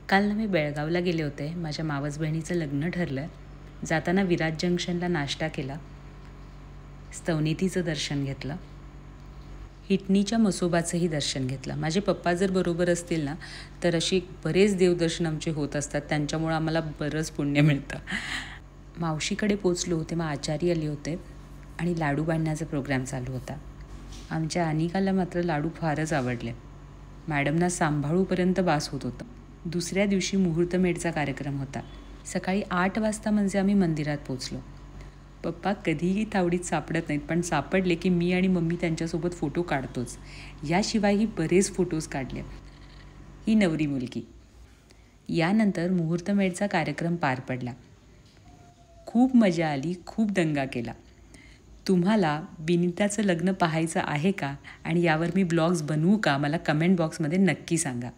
काल ना मी बेळगावला गेले होते. माझ्या मावस बहिणीचं लग्न ठरलं. जाताना विराज जंक्शनला नाश्ता केला, स्तवनेतीचं दर्शन घेतलं, हिटणीच्या मसोबाचंही दर्शन घेतलं. माझे पप्पा जर बरोबर असतील ना तर अशी बरेच देवदर्शन आमचे होत असतात. त्यांच्यामुळं आम्हाला बरंच पुण्य मिळतं. मावशीकडे पोचलो तेव्हा आचारी आले होते आणि लाडू बांधण्याचा प्रोग्राम चालू होता. आमच्या अनिकाला मात्र लाडू फारच आवडले. मॅडमना सांभाळूपर्यंत बास होत होतं. दुसऱ्या दिवशी मुहूर्तमेढचा कार्यक्रम होता. सकाळी 8 वाजता म्हणजे आम्ही मंदिरात पोचलो. पप्पा कधीही तावडीत सापडत नाहीत, पण सापडले की मी आणि मम्मी त्यांच्यासोबत फोटो काढतोच. याशिवायही बरेच फोटोज काढले. ही नवरी मुलगी. यानंतर मुहूर्तमेढचा कार्यक्रम पार पडला. खूप मजा आली, खूप दंगा केला. तुम्हाला विनीताचं लग्न पाहायचं आहे का आणि यावर मी ब्लॉग्स बनवू का, मला कमेंट बॉक्समध्ये नक्की सांगा.